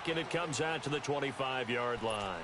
back, and it comes out to the 25-yard line.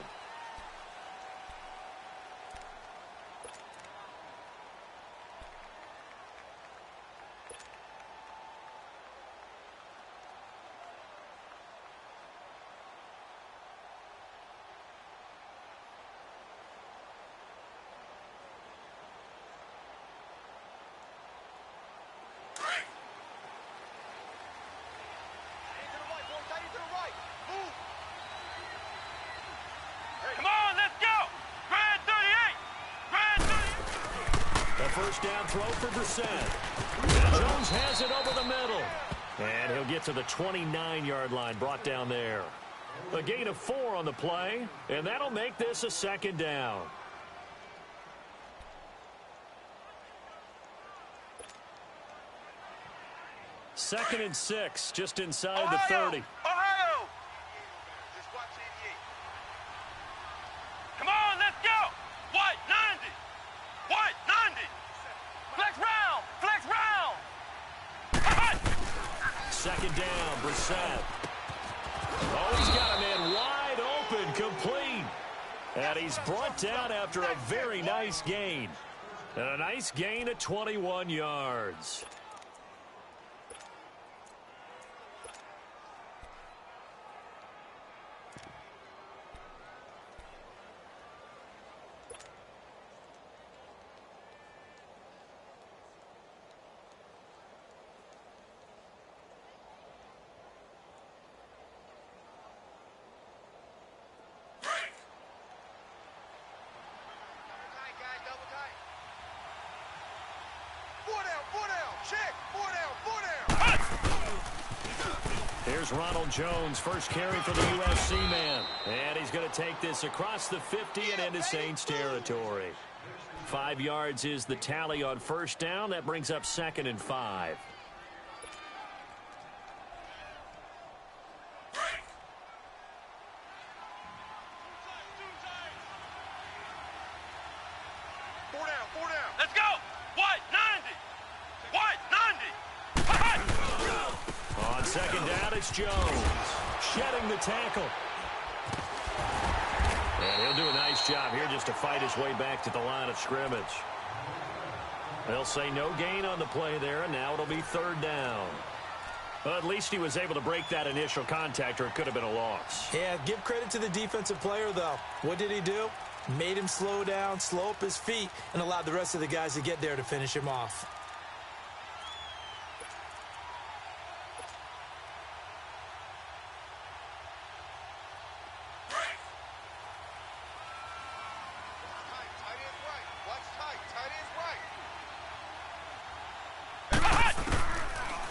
First down throw for Brissett. Jones has it over the middle. And he'll get to the 29-yard line, brought down there. A gain of 4 on the play, and that'll make this a second down. Second and 6, just inside the 30. Ohio! Just watch 88. Come on, let's go! White, 90! White, 90! Flex round! Flex round! Second down, Brissett. Oh, he's got a man wide open, complete. And he's brought down after a very nice gain. And a nice gain of 21 yards. Here's Ronald Jones, first carry for the USC man. And he's going to take this across the 50 and into Saints territory. 5 yards is the tally on first down. That brings up 2nd and 5. Let's go! White, 90! White, 90! On second down, it's Jones. Shedding the tackle. And he'll do a nice job here just to fight his way back to the line of scrimmage. They'll say no gain on the play there, and now it'll be 3rd down. Well, at least he was able to break that initial contact, or it could have been a loss. Yeah, give credit to the defensive player, though. What did he do? Made him slow down, slow up his feet, and allowed the rest of the guys to get there to finish him off.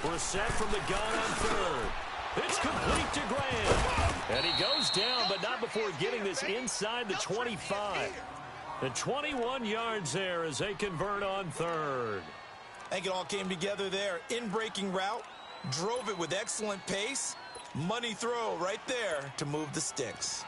Brissett from the gun on 3rd. It's complete to Graham. And he goes down, but not before getting this inside the 25. And 21 yards there as they convert on 3rd. I think it all came together there. In-breaking route, drove it with excellent pace. Money throw right there to move the sticks.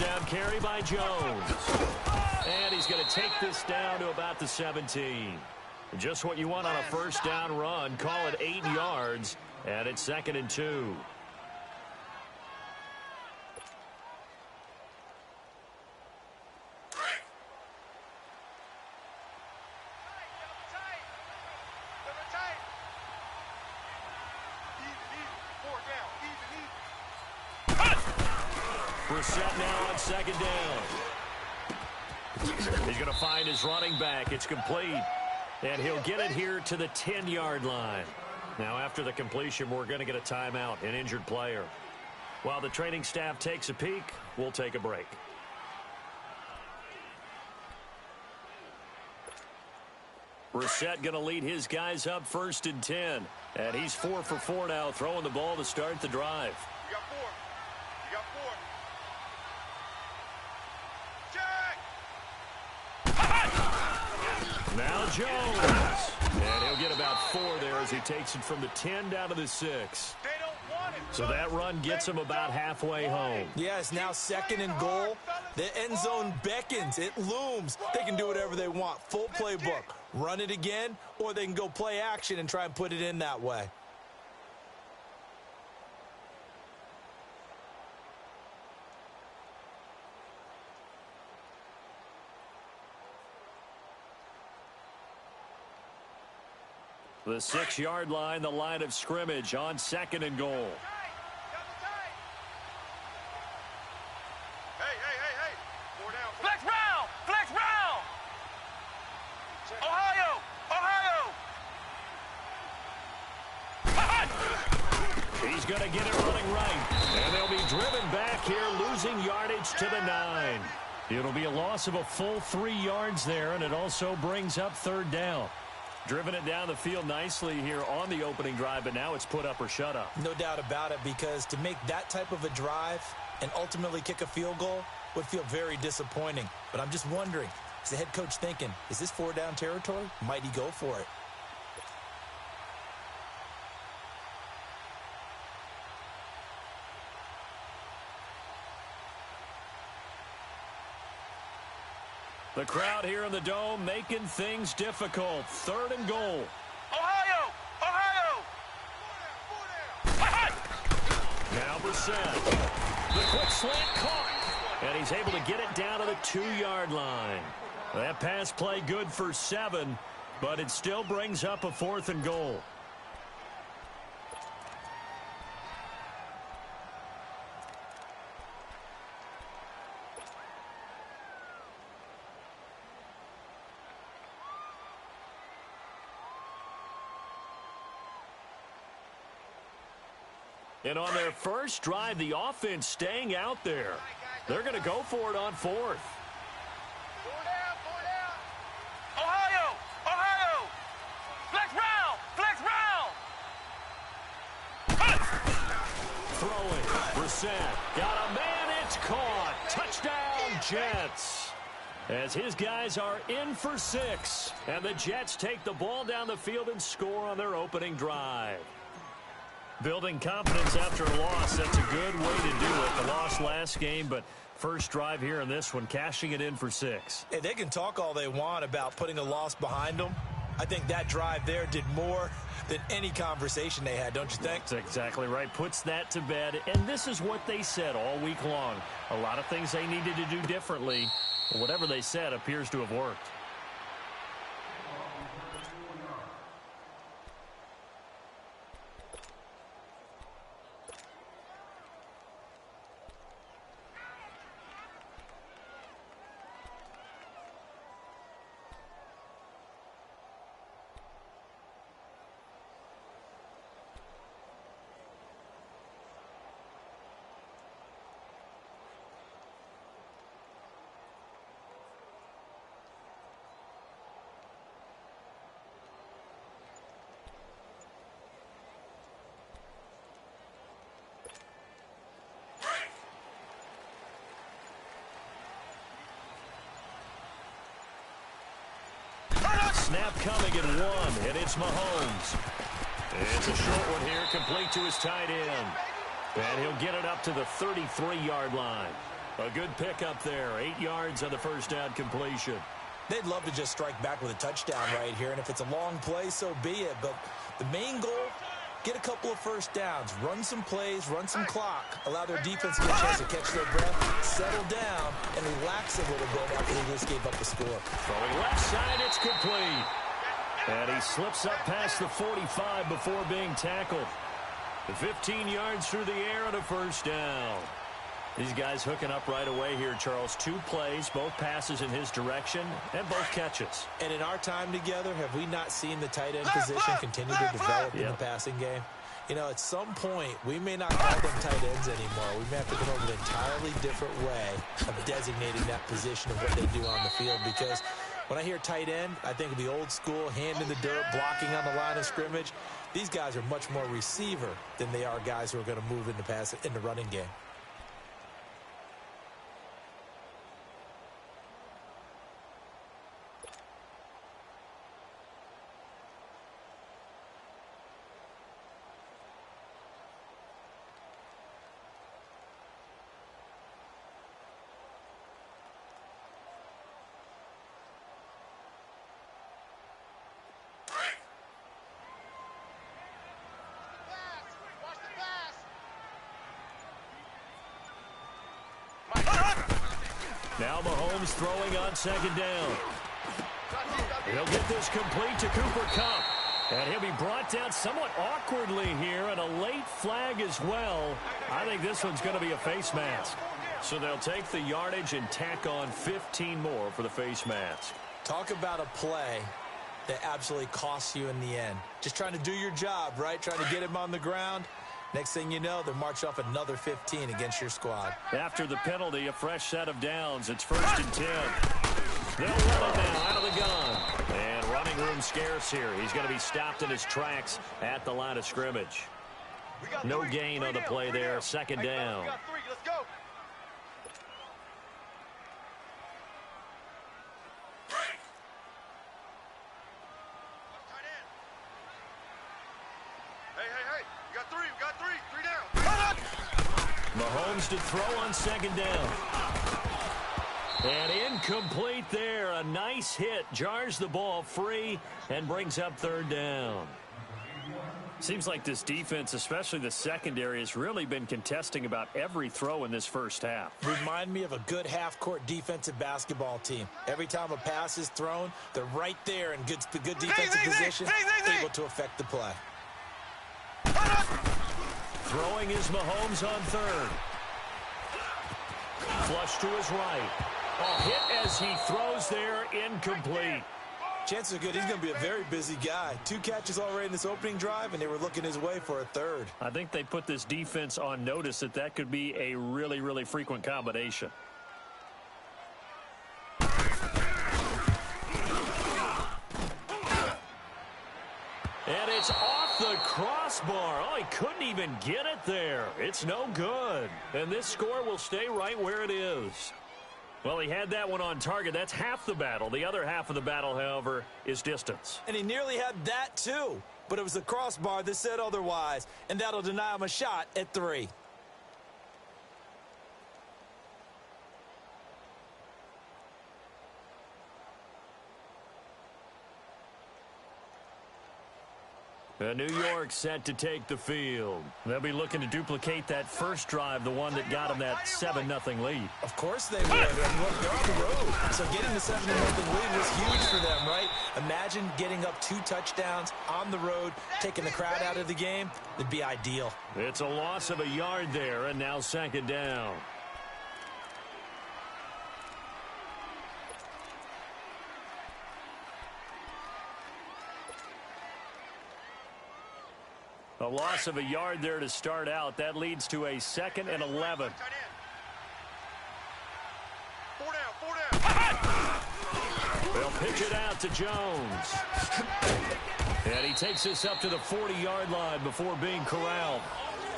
Down carry by Jones. And he's going to take this down to about the 17. Just what you want on a first down run. Call it 8 yards. And it's 2nd and 2. Brissett now on 2nd down. He's going to find his running back. It's complete. And he'll get it here to the 10-yard line. Now, after the completion, we're going to get a timeout, an injured player. While the training staff takes a peek, we'll take a break. Brissett going to lead his guys up 1st and 10. And he's 4 for 4 now, throwing the ball to start the drive. You got 4. You got 4. Now Jones. And he'll get about 4 there as he takes it from the 10 down to the 6. They don't want it. So that run gets him about halfway home. Yeah, it's now 2nd and goal. The end zone beckons. It looms. They can do whatever they want. Full playbook. Run it again, or they can go play action and try and put it in that way. The 6-yard line, the line of scrimmage on 2nd and goal. Hey. 4 down. Flex round. Ohio. He's going to get it running right. And they'll be driven back here, losing yardage to the 9. It'll be a loss of a full 3 yards there, and it also brings up 3rd down. Driven it down the field nicely here on the opening drive, but now it's put up or shut up. No doubt about it, because to make that type of a drive and ultimately kick a field goal would feel very disappointing. But I'm just wondering, is the head coach thinking, is this 4-down territory? Might he go for it? The crowd here in the Dome making things difficult. 3rd and goal. Ohio. Now Brissett. The quick slant caught. And he's able to get it down to the 2-yard line. That pass play good for 7, but it still brings up a 4th and goal. And on their first drive, the offense staying out there. They're going to go for it on 4th. 4 down. Ohio. Flex round. Throwing. Brissett. Got a man. It's caught. Touchdown, Jets. As his guys are in for 6. And the Jets take the ball down the field and score on their opening drive. Building confidence after a loss, that's a good way to do it. The loss last game, but first drive here in this one, cashing it in for 6. Hey, they can talk all they want about putting a loss behind them. I think that drive there did more than any conversation they had, don't you think? That's exactly right. Puts that to bed, and this is what they said all week long. A lot of things they needed to do differently. Whatever they said appears to have worked. Snap coming at 1, and it's Mahomes. It's a short one here, complete to his tight end. And he'll get it up to the 33-yard line. A good pickup there, 8 yards on the first down completion. They'd love to just strike back with a touchdown right here, and if it's a long play, so be it. But the main goal, get a couple of first downs, run some plays, run some clock, allow their defense to get a chance to catch their breath, settle down, and relax a little bit after they just gave up the score. Throwing left side, it's complete. And he slips up past the 45 before being tackled. The 15 yards through the air and a first down. These guys hooking up right away here, Charles. 2 plays, both passes in his direction, and both catches. And in our time together, have we not seen the tight end position continue to develop in the passing game? You know, at some point, we may not call them tight ends anymore. We may have to come up with an entirely different way of designating that position of what they do on the field, because when I hear tight end, I think of the old school, hand in the dirt, blocking on the line of scrimmage. These guys are much more receiver than they are guys who are going to move in the running game. Now Mahomes throwing on second down. He'll get this complete to Cooper Kupp. And he'll be brought down somewhat awkwardly here, and a late flag as well. I think this one's going to be a face mask. So they'll take the yardage and tack on 15 more for the face mask. Talk about a play that absolutely costs you in the end. Just trying to do your job, right? Trying to get him on the ground. Next thing you know, they'll march off another 15 against your squad. After the penalty, a fresh set of downs. It's 1st and 10. They'll run it now out of the gun. And running room scarce here. He's going to be stopped in his tracks at the line of scrimmage. No gain on the play there. Second down. Let's go. Mahomes to throw on second down. And incomplete there. A nice hit. Jars the ball free and brings up 3rd down. Seems like this defense, especially the secondary, has really been contesting about every throw in this first half. Remind me of a good half-court defensive basketball team. Every time a pass is thrown, they're right there in good defensive position, able to affect the play. Throwing is Mahomes on 3rd. Flush to his right. A hit as he throws there, incomplete. Chances are good he's going to be a very busy guy. 2 catches already in this opening drive, and they were looking his way for a 3rd. I think they put this defense on notice that could be a really, really frequent combination. And it's off the crossbar. Oh, he couldn't even get it there. It's no good. And this score will stay right where it is. Well, he had that one on target. That's half the battle. The other half of the battle, however, is distance. And he nearly had that, too. But it was the crossbar that said otherwise. And that'll deny him a shot at 3. New York set to take the field. They'll be looking to duplicate that first drive, the one that got them that 7-0 lead. Of course they would. And look, they're on the road. So getting the 7-0 lead was huge for them, right? Imagine getting up 2 touchdowns on the road, taking the crowd out of the game. It'd be ideal. It's a loss of a yard there, and now 2nd down. A loss of a yard there to start out. That leads to a 2nd and 11. 4 down. They'll pitch it out to Jones. And he takes this up to the 40-yard line before being corralled.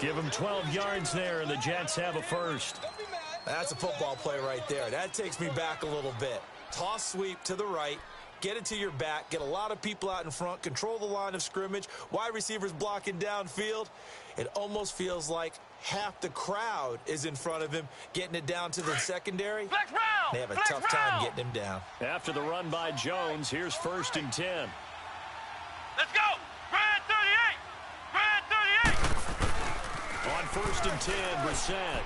Give him 12 yards there, and the Jets have a 1st. That's a football play right there. That takes me back a little bit. Toss sweep to the right. Get it to your back, get a lot of people out in front, control the line of scrimmage, wide receivers blocking downfield. It almost feels like half the crowd is in front of him, getting it down to the secondary. They have a tough time getting him down. After the run by Jones, here's 1st and 10. Let's go! Grand 38! Grand 38! On 1st and 10, Brissett.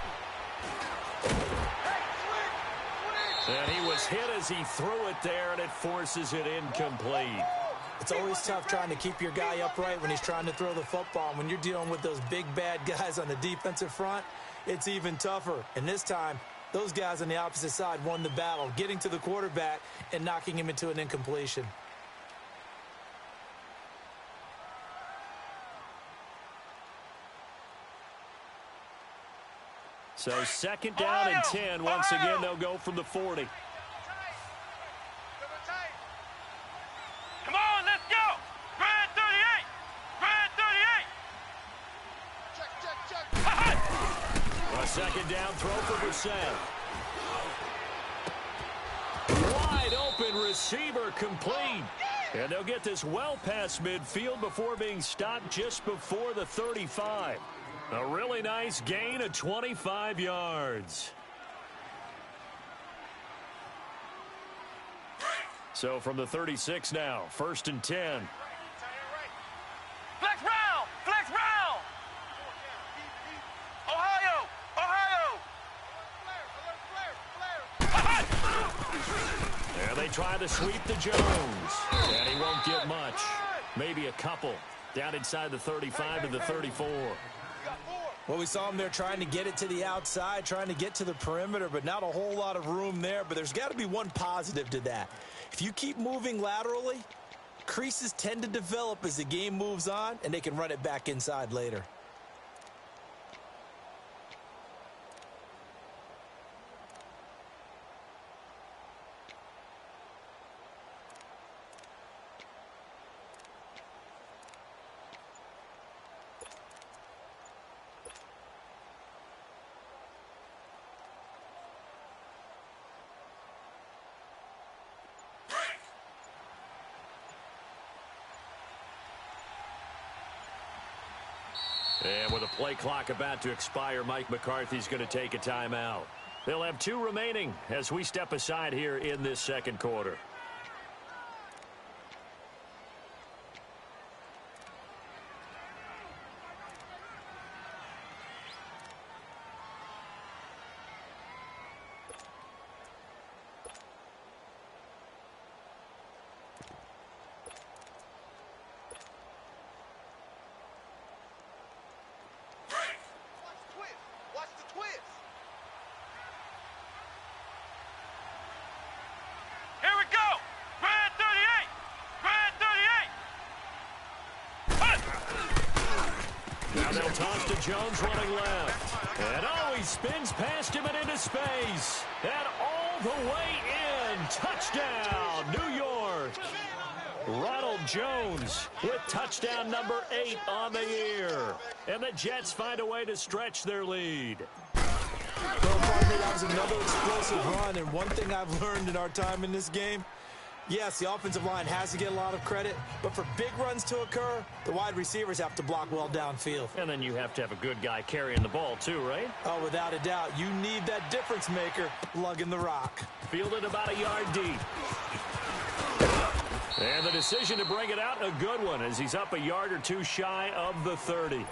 And he was hit as he threw it there, and it forces it incomplete. It's always tough trying to keep your guy upright when he's trying to throw the football. When you're dealing with those big, bad guys on the defensive front, it's even tougher. And this time, those guys on the opposite side won the battle, getting to the quarterback and knocking him into an incompletion. So 2nd down and 10. Once again, they'll go from the 40. Come on, let's go! Grand 38! Grand 38! A 2nd down throw for Brissett. Wide open receiver complete. And they'll get this well past midfield before being stopped just before the 35. A really nice gain of 25 yards. So from the 36 now, 1st and 10. Flex round! Flex round! Ohio! Ohio! try the sweep to Jones. And he won't get much. Maybe a couple. Down inside the 35 to the 34. Well, we saw him there trying to get it to the outside, trying to get to the perimeter, but not a whole lot of room there. But there's got to be one positive to that. If you keep moving laterally, creases tend to develop as the game moves on, and they can run it back inside later. And with a play clock about to expire, Mike McCarthy's going to take a timeout. They'll have 2 remaining as we step aside here in this second quarter. They'll toss to Jones running left. And he spins past him and into space. And all the way in. Touchdown, New York. Ronald Jones with touchdown number 8 on the year. And the Jets find a way to stretch their lead. Well, partner, that was another explosive run. And one thing I've learned in our time in this game, yes, the offensive line has to get a lot of credit, but for big runs to occur, the wide receivers have to block well downfield. And then you have to have a good guy carrying the ball too, right? Oh, without a doubt. You need that difference maker lugging the rock. Fielded about a yard deep. And the decision to bring it out, a good one, as he's up a yard or 2 shy of the 30.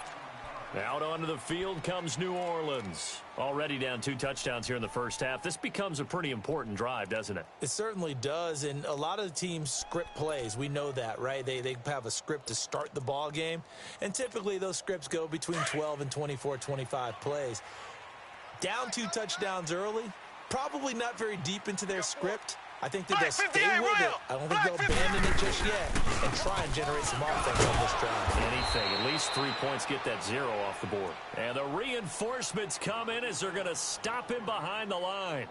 Out onto the field comes New Orleans. Already down 2 touchdowns here in the first half. This becomes a pretty important drive, doesn't it? It certainly does, and a lot of the teams script plays. We know that, right? They have a script to start the ball game, and typically those scripts go between 12 and 24, 25 plays. Down 2 touchdowns early, probably not very deep into their script. I think that they'll stay with it. I don't think they'll abandon it just yet and try and generate some offense on this drive. Anything. At least 3 points, get that 0 off the board. And the reinforcements come in as they're going to stop him behind the line.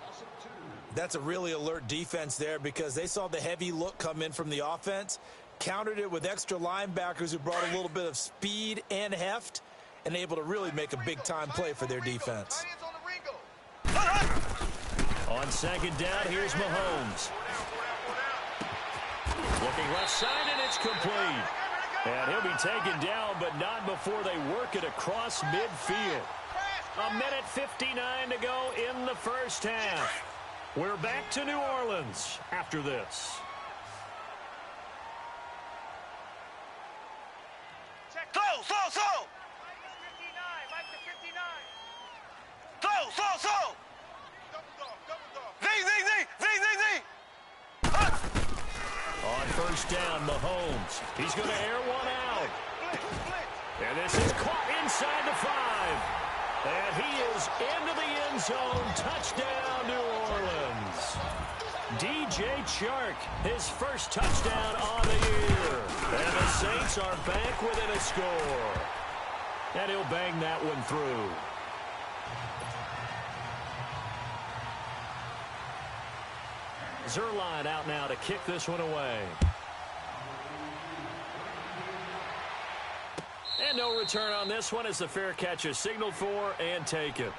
That's a really alert defense there because they saw the heavy look come in from the offense, countered it with extra linebackers who brought a little bit of speed and heft, and able to really make a big-time play for their defense. On second down, here's Mahomes. Looking left side, and it's complete. And he'll be taken down, but not before they work it across midfield. 1:59 to go in the first half. We're back to New Orleans after this. Slow. Slow. Z. On first down, Mahomes. He's going to air one out. And this is caught inside the 5. And he is into the end zone. Touchdown, New Orleans. DJ Chark, his first touchdown on the year. And the Saints are back within a score. And he'll bang that one through. Zerline out now to kick this one away. And no return on this one as the fair catch is signaled for and taken.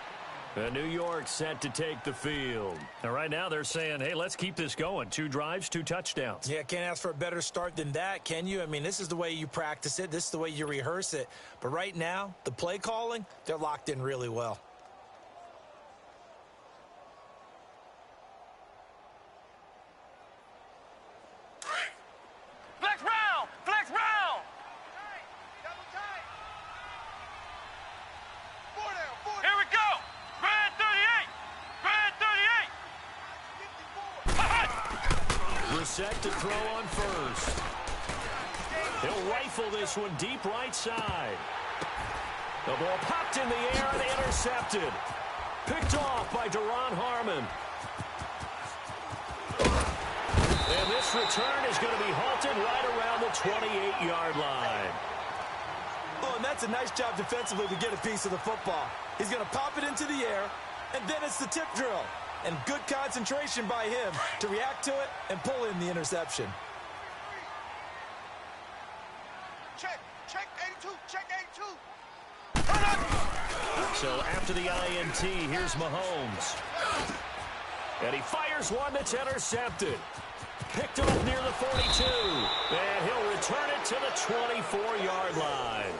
And New York set to take the field. And right now they're saying, hey, let's keep this going. 2 drives, 2 touchdowns. Yeah, can't ask for a better start than that, can you? I mean, this is the way you practice it. This is the way you rehearse it. But right now, the play calling, they're locked in really well. Flex round. Here we go. Red 38. set to throw on first. He'll rifle this one deep right side. The ball popped in the air and intercepted. Picked off by Duron Harmon. And this return is going to be halted right around the 28-yard line. Oh, and that's a nice job defensively to get a piece of the football. He's going to pop it into the air, and then it's the tip drill. And good concentration by him to react to it and pull in the interception. Check 82, check 82. So after the INT, here's Mahomes. And he fires one that's intercepted. Picked off near the 42. And he'll return it to the 24-yard line.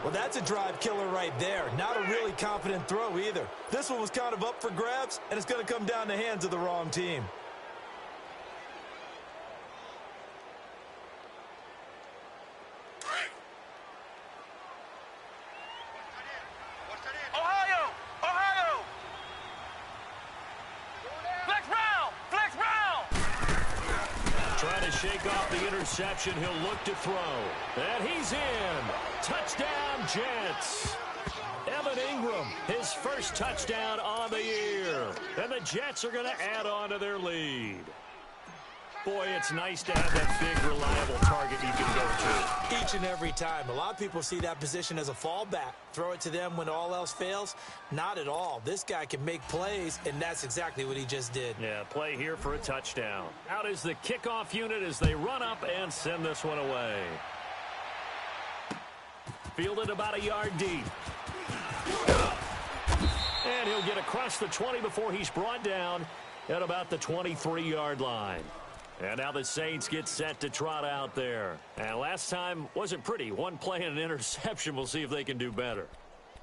Well, that's a drive killer right there. Not a really confident throw either. This one was kind of up for grabs, and it's going to come down the hands of the wrong team. Ohio! Ohio! Flex round! Flex round! Trying to shake off the interception. He'll look to throw. And he's in. Touchdown, Jets. Evan Ingram, his first touchdown on the year. And the Jets are going to add on to their lead. Boy, it's nice to have that big, reliable target you can go to. Each and every time. A lot of people see that position as a fallback. Throw it to them when all else fails. Not at all. This guy can make plays, and that's exactly what he just did. Yeah, play here for a touchdown. Out is the kickoff unit as they run up and send this one away. Fielded about a yard deep. And he'll get across the 20 before he's brought down at about the 23-yard line. And now the Saints get set to trot out there. And last time wasn't pretty. One play and an interception. We'll see if they can do better.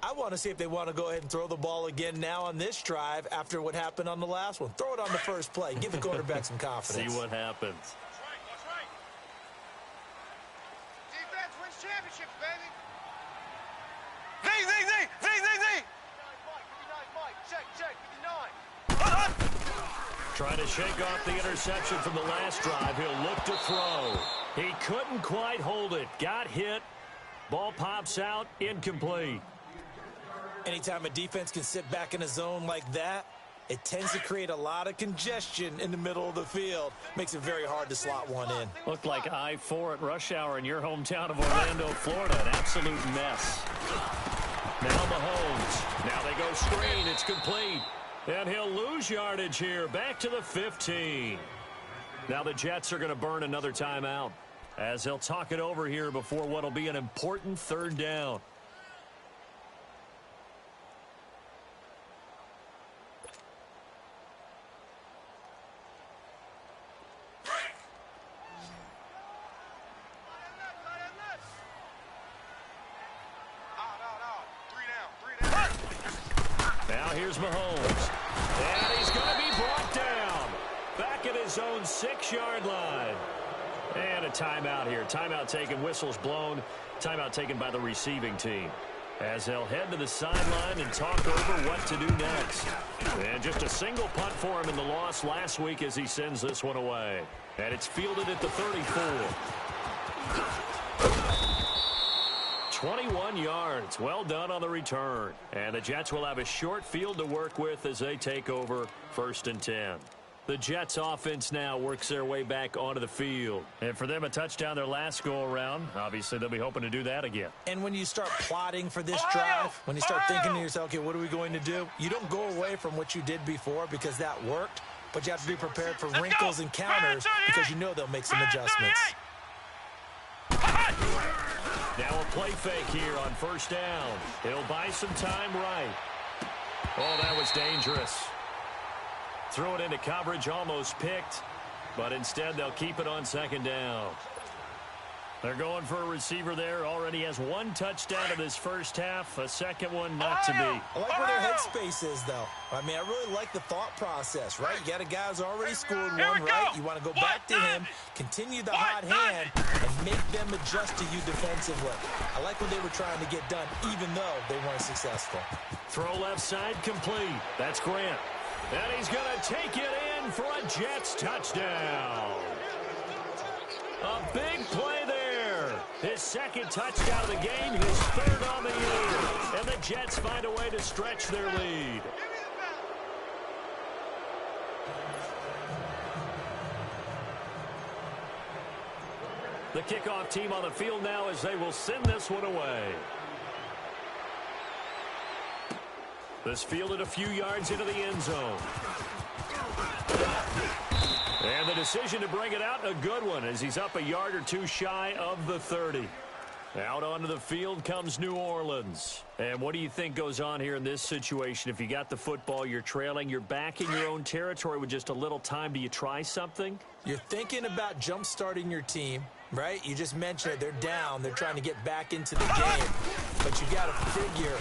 I want to see if they want to go ahead and throw the ball again now on this drive after what happened on the last one. Throw it on the first play. Give the quarterback some confidence. See what happens. That's right. Defense wins championships, baby. Z! 59, Mike. Check, 59. Trying to shake off the interception from the last drive. He'll look to throw. He couldn't quite hold it. Got hit. Ball pops out. Incomplete. Anytime a defense can sit back in a zone like that, it tends to create a lot of congestion in the middle of the field. Makes it very hard to slot one in. Looked like I-4 at rush hour in your hometown of Orlando, Florida. An absolute mess. Now Mahomes. Now they go screen. It's complete. And he'll lose yardage here. Back to the 15. Now the Jets are going to burn another timeout as they'll talk it over here before what will be an important third down. Now here's Mahomes. And he's going to be brought down. Back at his own 6-yard line. And a timeout here. Timeout taken, whistles blown. Timeout taken by the receiving team. As they'll head to the sideline and talk over what to do next. And just a single punt for him in the loss last week as he sends this one away. And it's fielded at the 34. 21 yards. Well done on the return. And the Jets will have a short field to work with as they take over 1st and 10. The Jets offense now works their way back onto the field. And for them, a touchdown their last go-around. Obviously, they'll be hoping to do that again. And when you start plotting for this drive, when you start thinking to yourself, okay, what are we going to do? You don't go away from what you did before because that worked. But you have to be prepared for wrinkles and counters because you know they'll make some adjustments. Now a play fake here on 1st down. He'll buy some time right. Oh, that was dangerous. Threw it into coverage, almost picked. But instead, they'll keep it on 2nd down. They're going for a receiver there. Already has 1 touchdown in this first half. A second one not to be. I like where their headspace is, though. I mean, I really like the thought process, right? You got a guy who's already scored one, right? You want to go back to him, continue the hot hand, and make them adjust to you defensively. I like what they were trying to get done, even though they weren't successful. Throw left side complete. That's Grant. And he's going to take it in in for a Jets touchdown. A big play there. His second touchdown of the game, his third on the year. And the Jets find a way to stretch their lead. The kickoff team on the field now as they will send this one away. This fielded a few yards into the end zone. And the decision to bring it out, a good one, as he's up a yard or two shy of the 30. Out onto the field comes New Orleans. And what do you think goes on here in this situation? If you got the football, you're trailing, you're back in your own territory with just a little time. Do you try something? You're thinking about jump-starting your team, right? You just mentioned it. They're down. They're trying to get back into the game. But you got to figure,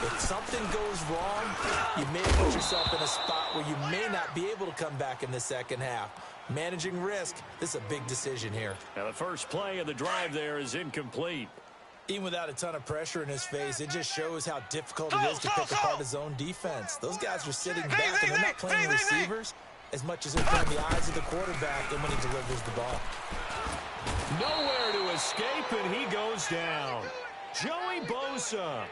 if something goes wrong, you may put yourself in a spot where you may not be able to come back in the second half. Managing risk, this is a big decision here. Now the first play of the drive there is incomplete. Even without a ton of pressure in his face, it just shows how difficult it is to pick apart his own defense. Those guys are sitting back, and they're not playing receivers as much as they're playing the eyes of the quarterback and when he delivers the ball. Nowhere to escape, and he goes down. Joey Bosa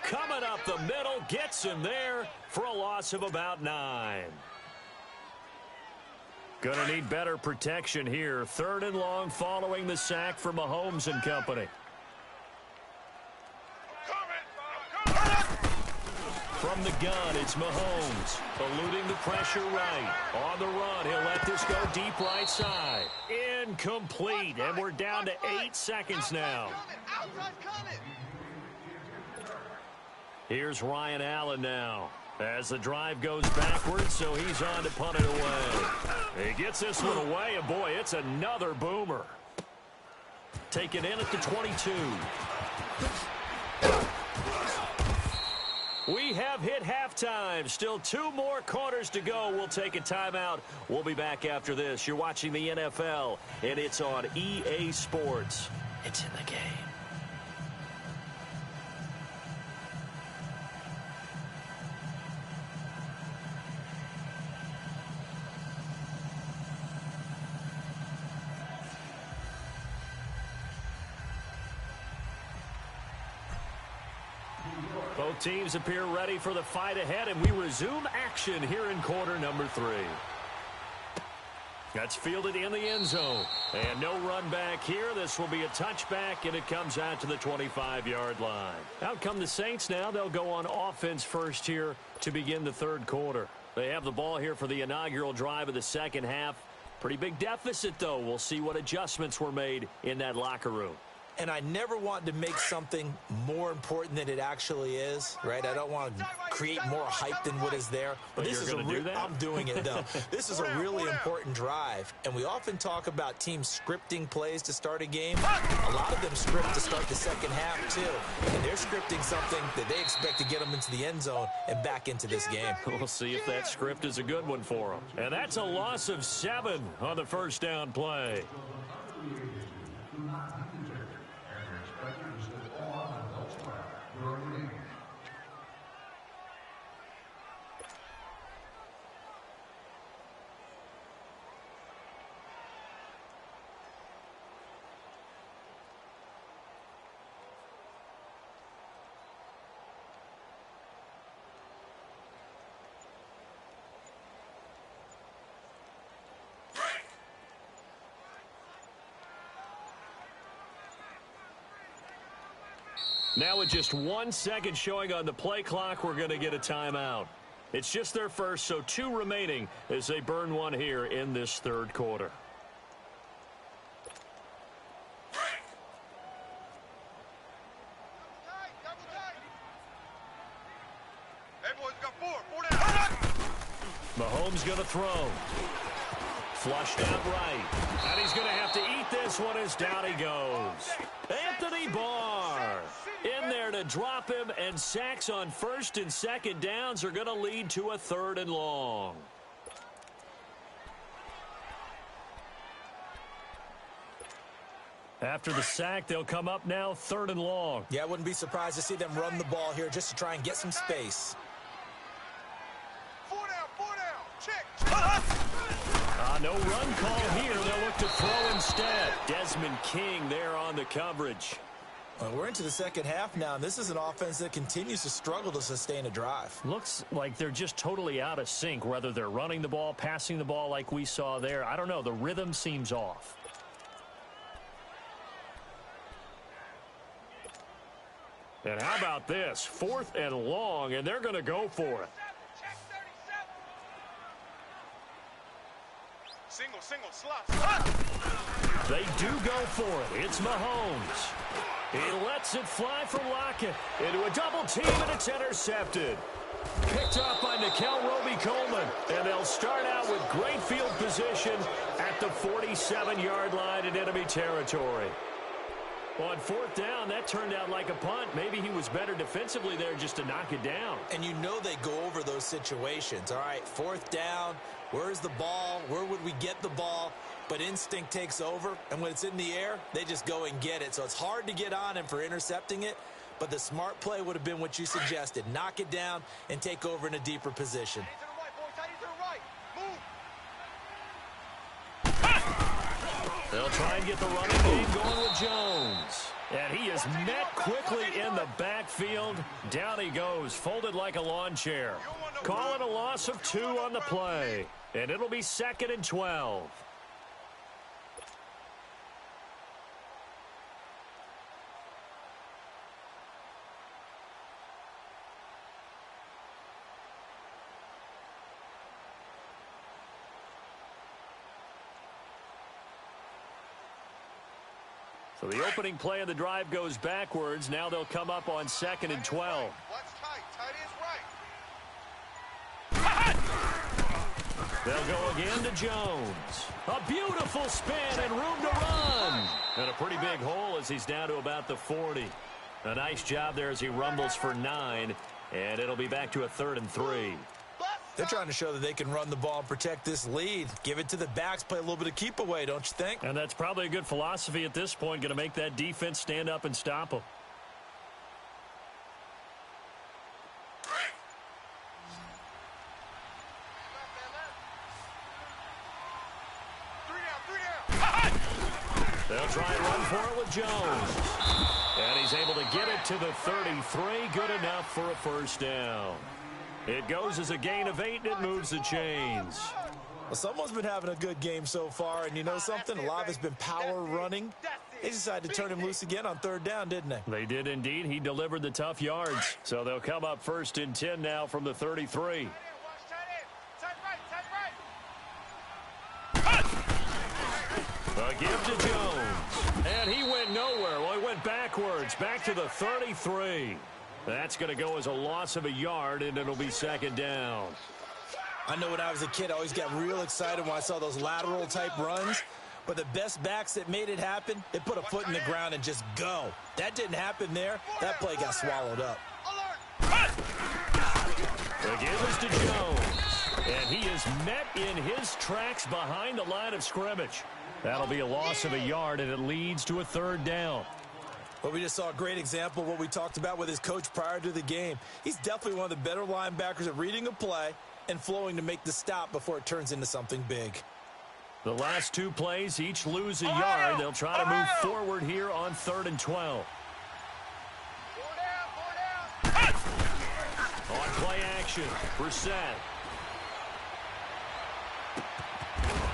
coming up the middle, gets him there for a loss of about 9. Gonna need better protection here. 3rd and long following the sack for Mahomes and company. From the gun, it's Mahomes, eluding the pressure right. On the run, he'll let this go deep right side. Incomplete, and we're down to 8 seconds now. Here's Ryan Allen now. As the drive goes backwards, so he's on to punt it away. He gets this one away, and boy, it's another boomer. Taken in at the 22. We have hit halftime. Still 2 more quarters to go. We'll take a timeout. We'll be back after this. You're watching the NFL, and it's on EA Sports. It's in the game. Both teams appear ready for the fight ahead, and we resume action here in quarter number 3. That's fielded in the end zone. And no run back here. This will be a touchback, and it comes out to the 25-yard line. Out come the Saints now. They'll go on offense first here to begin the 3rd quarter. They have the ball here for the inaugural drive of the second half. Pretty big deficit, though. We'll see what adjustments were made in that locker room. And I never want to make something more important than it actually is, right? I don't want to create more hype than what is there. But this is I'm doing it, though. This is a really important drive. And we often talk about teams scripting plays to start a game. A lot of them script to start the second half, too. And they're scripting something that they expect to get them into the end zone and back into this game. We'll see if that script is a good one for them. And that's a loss of 7 on the first down play. Now with just 1 second showing on the play clock, we're going to get a timeout. It's just their first, so 2 remaining as they burn one here in this 3rd quarter. Hey, boys, got 4 down. Mahomes going to throw. Flushed out right. And he's going to have to eat this one as down he goes. Anthony Barr in there to drop him, and sacks on 1st and 2nd downs are going to lead to a 3rd and long. After the sack, they'll come up now 3rd and long. Yeah, I wouldn't be surprised to see them run the ball here just to try and get some space. 4 down, check. No run call here. They'll look to throw instead. Desmond King there on the coverage. Well, we're into the second half now, and this is an offense that continues to struggle to sustain a drive. Looks like they're just totally out of sync, whether they're running the ball, passing the ball like we saw there. I don't know. The rhythm seems off. And how about this? 4th and long, and they're going to go for it. Single, slot. They do go for it. It's Mahomes. He lets it fly from Lockett into a double team, and it's intercepted. Picked up by Nickel Roby-Coleman, and they'll start out with great field position at the 47-yard line in enemy territory. On 4th down, that turned out like a punt. Maybe he was better defensively there just to knock it down. And you know they go over those situations. All right, 4th down, where's the ball? Where would we get the ball? But instinct takes over, and when it's in the air, they just go and get it. So it's hard to get on him for intercepting it, but the smart play would have been what you suggested. Knock it down and take over in a deeper position. They'll try and get the running game going with Jones. And he is met quickly in the backfield. Down he goes, folded like a lawn chair. Call it a loss of 2 on the play. And it'll be 2nd and 12. So the opening play of the drive goes backwards. Now they'll come up on 2nd and 12. They'll go again to Jones. A beautiful spin and room to run. And a pretty big hole as he's down to about the 40. A nice job there as he rumbles for 9. And it'll be back to a 3rd and 3. They're trying to show that they can run the ball and protect this lead. Give it to the backs, play a little bit of keep away, don't you think? And that's probably a good philosophy at this point, going to make that defense stand up and stop them. They'll try and run for it with Jones. And he's able to get it to the 33. Good enough for a 1st down. It goes as a gain of 8, and it moves the chains. Well, someone's been having a good game so far, and you know something? A lot of it's been power running. They decided to turn him loose again on 3rd down, didn't they? They did indeed. He delivered the tough yards. So they'll come up 1st and 10 now from the 33. A give to Jones. And he went nowhere. Well, he went backwards, back to the 33. That's going to go as a loss of a yard, and it'll be 2nd down. I know when I was a kid, I always got real excited when I saw those lateral-type runs. But the best backs that made it happen, they put a foot in the ground and just go. That didn't happen there. That play got swallowed up. The give is to Jones. And he is met in his tracks behind the line of scrimmage. That'll be a loss of a yard, and it leads to a 3rd down. Well, we just saw a great example of what we talked about with his coach prior to the game. He's definitely one of the better linebackers at reading a play and flowing to make the stop before it turns into something big. The last 2 plays each lose a yard. They'll try to move forward here on 3rd and 12. On play action, Brissett.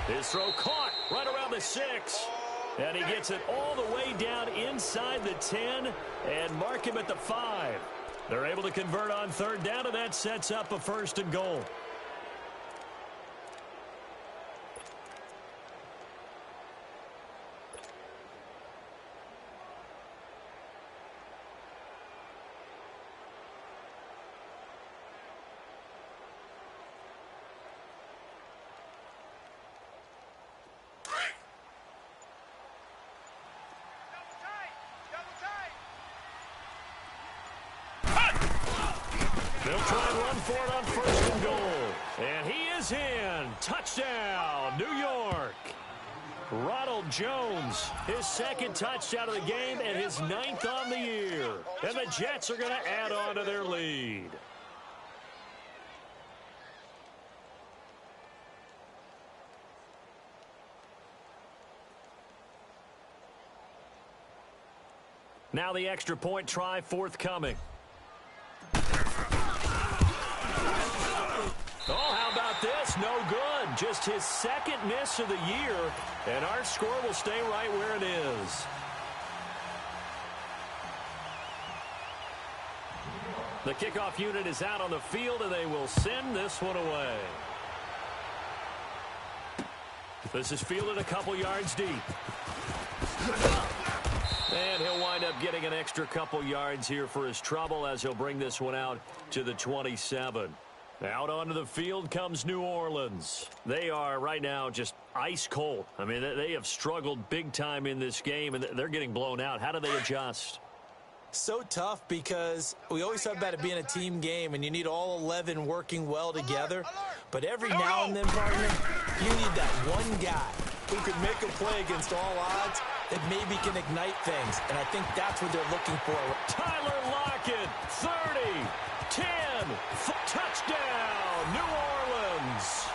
His throw caught right around the 6. And he gets it all the way down inside the 10 and mark him at the 5. They're able to convert on 3rd down, and that sets up a 1st and goal. They'll try and run for it on 1st and goal. And he is in. Touchdown, New York. Ronald Jones, his 2nd touchdown of the game and his 9th on the year. And the Jets are going to add on to their lead. Now the extra point try forthcoming. Oh, how about this? No good. Just his second miss of the year, and our score will stay right where it is. The kickoff unit is out on the field, and they will send this one away. This is fielded a couple yards deep. And he'll wind up getting an extra couple yards here for his trouble as he'll bring this one out to the 27. Out onto the field comes New Orleans. They are right now just ice cold. I mean, they have struggled big time in this game, and they're getting blown out. How do they adjust? So tough because we always talk about it being a team game, and you need all 11 working well together. But every now and then, partner, you need that one guy who can make a play against all odds that maybe can ignite things. And I think that's what they're looking for. Tyler Lockett, 30, 10, touchdown, New Orleans.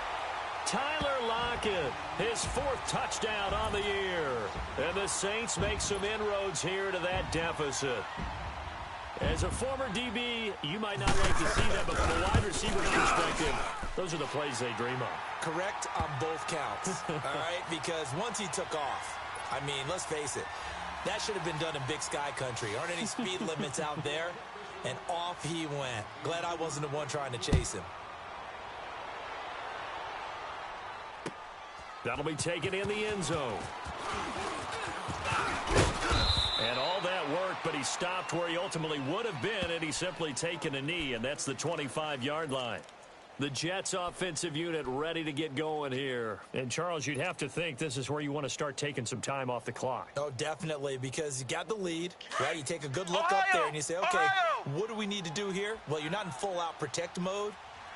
Tyler Lockett, his 4th touchdown on the year. And the Saints make some inroads here to that deficit. As a former DB, you might not like to see that, but from a wide receiver's perspective, those are the plays they dream of. Correct on both counts, all right? Because once he took off, I mean, let's face it, that should have been done in Big Sky Country. Aren't any speed limits out there? And off he went. Glad I wasn't the one trying to chase him. That'll be taken in the end zone. And all that worked, but he stopped where he ultimately would have been, and he's simply taken a knee, and that's the 25-yard line. The Jets offensive unit ready to get going here. And, Charles, you'd have to think this is where you want to start taking some time off the clock. Oh, definitely, because you got the lead, right? You take a good look up there, and you say, okay, what do we need to do here? Well, you're not in full-out protect mode.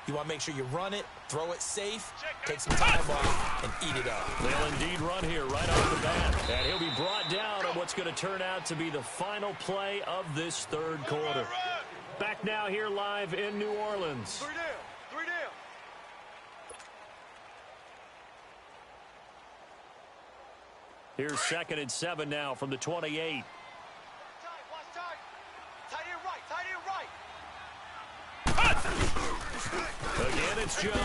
You want to make sure you run it, throw it safe, take some time off, and eat it up. They'll indeed run here right off the bat. And he'll be brought down on what's going to turn out to be the final play of this third quarter. Back now here live in New Orleans. 3 down. 3 down. Here's 2nd and 7 now from the 28. Watch tight. Tight end right. Tight end right. Again, it's Jones.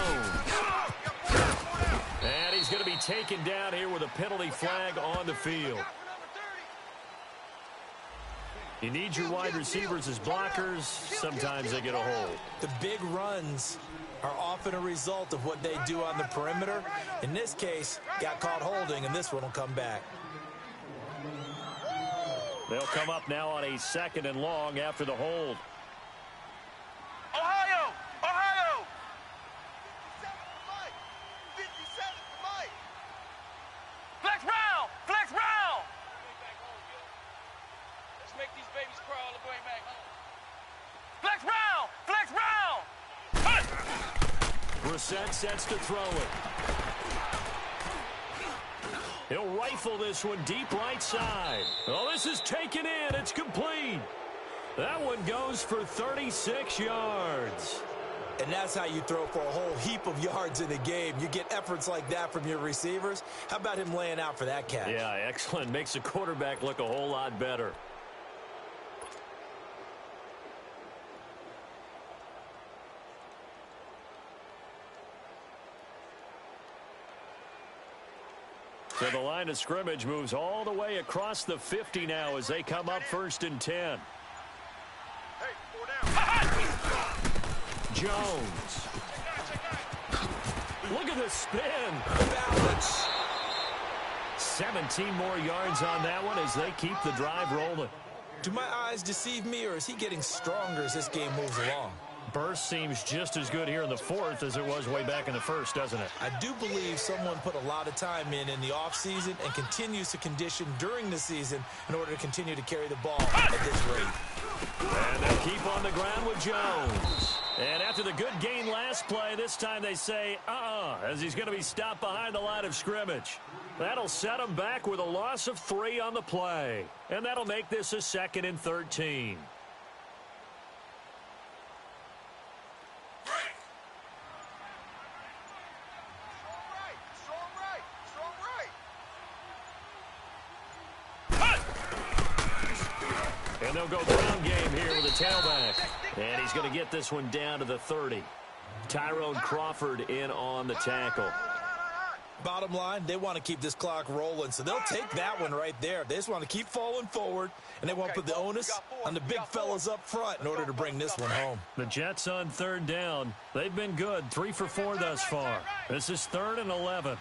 And he's going to be taken down here with a penalty flag on the field. You need your wide receivers as blockers. Sometimes they get a hold. The big runs are often a result of what they do on the perimeter. In this case, got caught holding, and this one will come back. They'll come up now on a 2nd and long after the hold. Ohio! Ohio! 57 to Mike. Flex round! Flex round! Let's make these babies cry all the way back home. Flex round! Flex round! Brissett sets to throw it. He'll rifle this one deep right side. Oh, this is taken in. It's complete. That one goes for 36 yards. And that's how you throw for a whole heap of yards in a game. You get efforts like that from your receivers. How about him laying out for that catch? Yeah, excellent. Makes the quarterback look a whole lot better. So the line of scrimmage moves all the way across the 50 now as they come up 1st and 10. Jones. Look at the spin. Balance. 17 more yards on that one as they keep the drive rolling. Do my eyes deceive me, or is he getting stronger as this game moves along? Burst seems just as good here in the 4th as it was way back in the 1st, doesn't it? I do believe someone put a lot of time in the offseason and continues to condition during the season in order to continue to carry the ball at this rate. And they'll keep on the ground with Jones. And after the good gain last play, this time they say, as he's going to be stopped behind the line of scrimmage. That'll set him back with a loss of 3 on the play. And that'll make this a 2nd and 13. go ground game here with a tailback. And he's going to get this one down to the 30. Tyrone Crawford in on the tackle. Bottom line, they want to keep this clock rolling, so they'll take that one right there. They just want to keep falling forward, and they want to put the onus on the big fellas up front in order to bring this one home. The Jets on third down. They've been good, 3 for 4 thus far. This is 3rd and 11.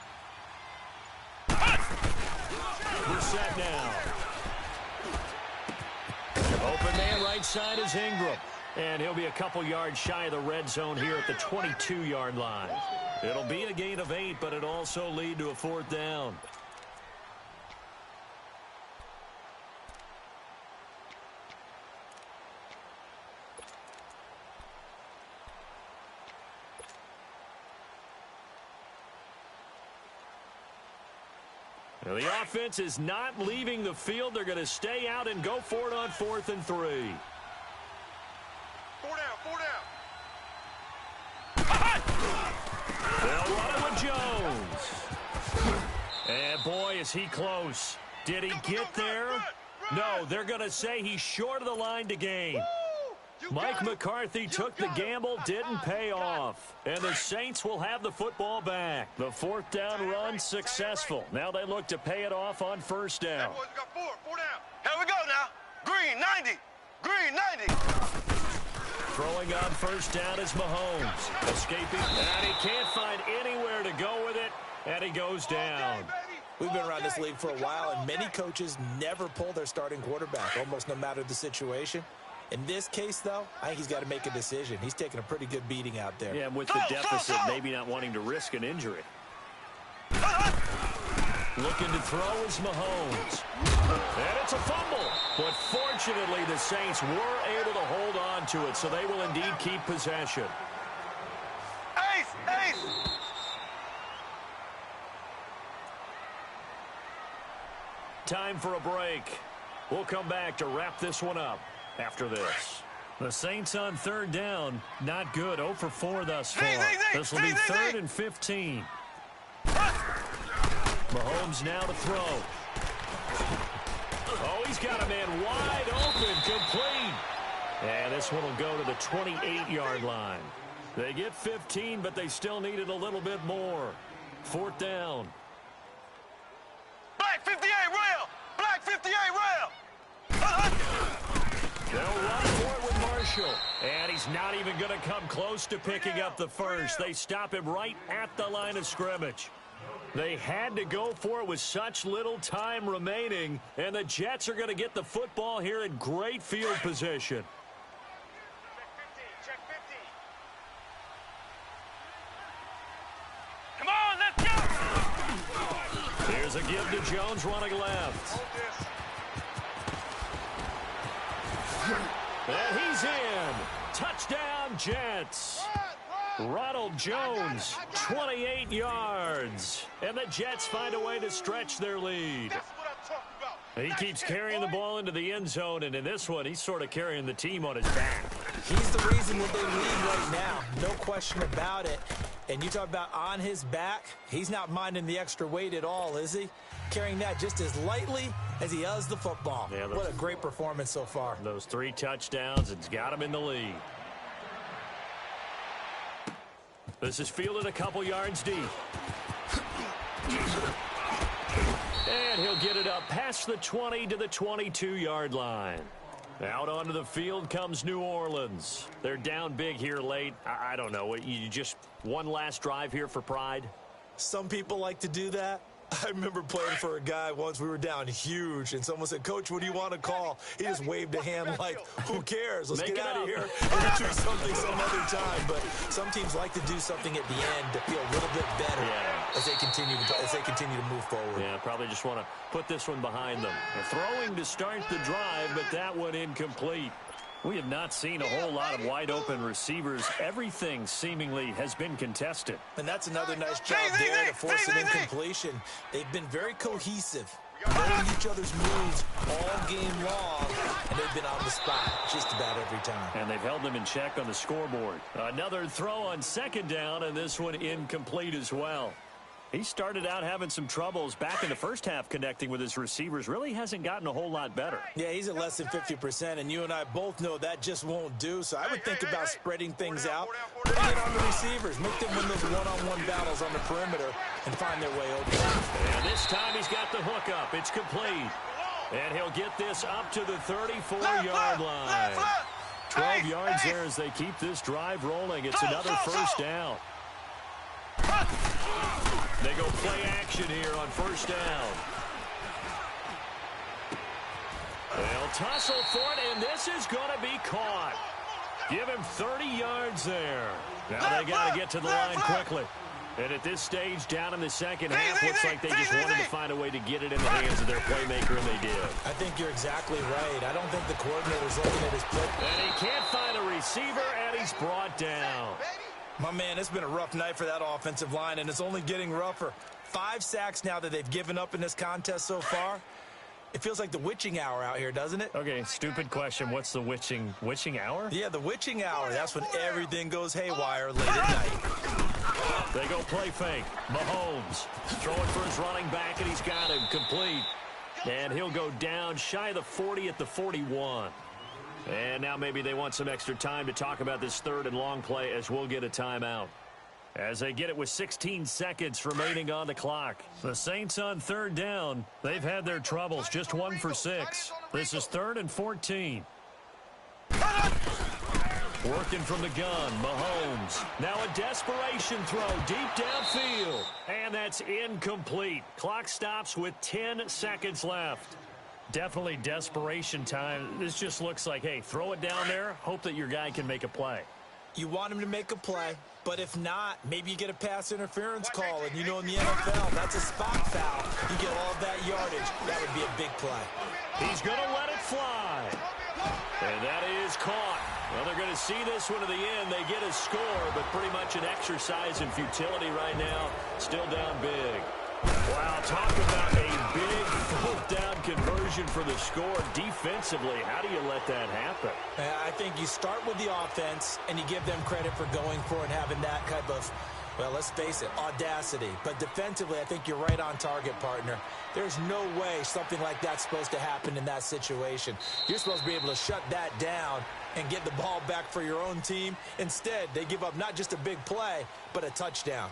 We're set now. Open man right side is Ingram. And he'll be a couple yards shy of the red zone here at the 22-yard line. It'll be a gain of 8, but it'll also lead to a 4th down. Now the offense is not leaving the field. They're going to stay out and go for it on 4th and 3. 4 down. They'll run it with Jones. And boy, is he close. Did he get there? No, they're going to say he's short of the line to gain. Mike McCarthy took the gamble, didn't pay off. And the Saints will have the football back. The 4th down run successful. Now they look to pay it off on 1st down. Boys, we got 4 down. Here we go now. Green, 90. Green, 90. Throwing on 1st down is Mahomes. Escaping, and he can't find anywhere to go with it, and he goes down. We've been around this league for a while, and many coaches never pull their starting quarterback, almost no matter the situation. In this case, though, I think he's got to make a decision. He's taking a pretty good beating out there. Yeah, and with the deficit, maybe not wanting to risk an injury. Looking to throw is Mahomes. And it's a fumble. But fortunately, the Saints were able to hold on to it, so they will indeed keep possession. Ace! Time for a break. We'll come back to wrap this one up after this. The Saints on 3rd down, not good. 0 for 4 thus far. This will be 3rd and 15. Mahomes now to throw. Oh, he's got a man wide open, complete. And this one will go to the 28-yard line. They get 15, but they still needed a little bit more. 4th down. Black 58 rail! Black 58 rail! They'll run for it with Marshall. And he's not even going to come close to picking up the first. They stop him right at the line of scrimmage. They had to go for it with such little time remaining, and the Jets are going to get the football here in great field position. Check 50. Come on, let's go! Here's a give to Jones running left. And he's in. Touchdown, Jets. Ronald Jones, 28 yards. And the Jets find a way to stretch their lead. That's what I'm talking about. He keeps carrying the ball into the end zone, and in this one, he's sort of carrying the team on his back. He's the reason that they lead right now. No question about it. And you talk about on his back, he's not minding the extra weight at all, is he? Carrying that just as lightly as he does the football. Yeah, what a great performance so far. Those 3 touchdowns, it's got him in the lead. This is fielded a couple yards deep. And he'll get it up past the 20 to the 22-yard line. Out onto the field comes New Orleans. They're down big here late. I don't know. You just one last drive here for pride? Some people like to do that. I remember playing for a guy once. We were down huge, and someone said, "Coach, what do you want to call?" He just waved a hand like, "Who cares? Let's get out of here and do something some other time." But some teams like to do something at the end to feel a little bit better as they continue to move forward. Yeah, probably just want to put this one behind them. They're throwing to start the drive, but that one incomplete. We have not seen a whole lot of wide-open receivers. Everything seemingly has been contested. And that's another nice job there to force an incompletion. They've been very cohesive, knowing each other's moves all game long, and they've been on the spot just about every time. And they've held them in check on the scoreboard. Another throw on 2nd down, and this one incomplete as well. He started out having some troubles back in the first half connecting with his receivers. Really hasn't gotten a whole lot better. Yeah, he's at less than 50%, and you and I both know that just won't do. So I would think about spreading things out, putting it on the receivers, make them win those one-on-one battles on the perimeter and find their way open. And this time he's got the hook up. It's complete. And he'll get this up to the 34-yard line. 12 yards there as they keep this drive rolling. It's another first down. They go play action here on first down. They'll tussle for it, and this is going to be caught. Give him 30 yards there. Now they got to get to the line quickly. And at this stage, down in the second half, looks like they just wanted to find a way to get it in the hands of their playmaker, and they did. I think you're exactly right. I don't think the coordinator's looking at his play. And he can't find a receiver, and he's brought down. My man, it's been a rough night for that offensive line, and it's only getting rougher. 5 sacks now that they've given up in this contest so far. It feels like the witching hour out here, doesn't it? Okay, stupid question. What's the witching hour? Yeah, the witching hour. That's when everything goes haywire late at night. They go play fake. Mahomes throwing for his running back, and he's got him complete. And he'll go down shy of the 40 at the 41. And now maybe they want some extra time to talk about this third and long play as we'll get a timeout. As they get it with 16 seconds remaining on the clock. The Saints on third down. They've had their troubles, just 1 for 6. This is 3rd and 14. Working from the gun, Mahomes. Now a desperation throw deep downfield. And that's incomplete. Clock stops with 10 seconds left. Definitely desperation time. This just looks like, hey, throw it down there, hope that your guy can make a play. You want him to make a play, but if not, maybe you get a pass interference call, and you know in the NFL, that's a spot foul. You get all of that yardage. That would be a big play. He's going to let it fly. And that is caught. Well, they're going to see this one to the end. They get a score, but pretty much an exercise in futility right now. Still down big. Wow, talk about a big fourth-down conversion for the score. Defensively, how do you let that happen? I think you start with the offense, and you give them credit for going for it and having that type of, well, let's face it, audacity. But defensively, I think you're right on target, partner. There's no way something like that's supposed to happen in that situation. You're supposed to be able to shut that down and get the ball back for your own team. Instead, they give up not just a big play, but a touchdown.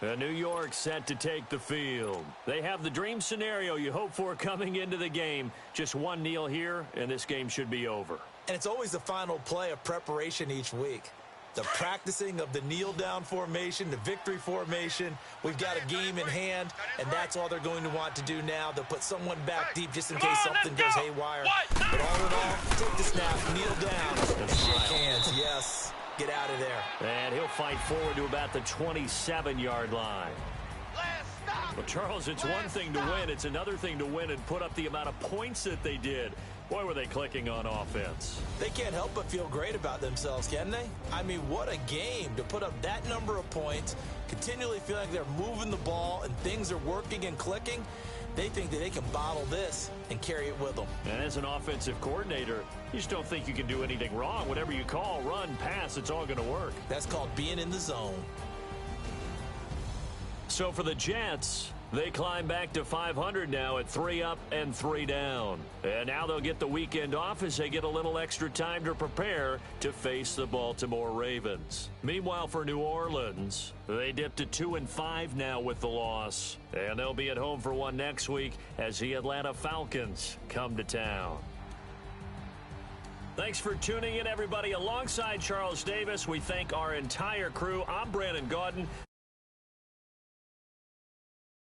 New York set to take the field. They have the dream scenario you hope for coming into the game. Just one kneel here, and this game should be over. And it's always the final play of preparation each week. The practicing of the kneel-down formation, the victory formation. We've got a game in hand, and that's all they're going to want to do now. They'll put someone back deep just in case something goes haywire. But all in all, take the snap, kneel down, and shake hands. Yes. Get out of there. And he'll fight forward to about the 27-yard line. Well, Charles, it's one thing to win. It's another thing to win and put up the amount of points that they did. Boy, were they clicking on offense. They can't help but feel great about themselves, can they? I mean, what a game to put up that number of points, continually feeling like they're moving the ball and things are working and clicking. They think that they can bottle this and carry it with them. And as an offensive coordinator, you just don't think you can do anything wrong. Whatever you call, run, pass, it's all going to work. That's called being in the zone. So for the Jets, they climb back to 500 now at 3 up and 3 down. And now they'll get the weekend off as they get a little extra time to prepare to face the Baltimore Ravens. Meanwhile, for New Orleans, they dip to 2-5 now with the loss. And they'll be at home for one next week as the Atlanta Falcons come to town. Thanks for tuning in, everybody. Alongside Charles Davis, we thank our entire crew. I'm Brandon Gaudin.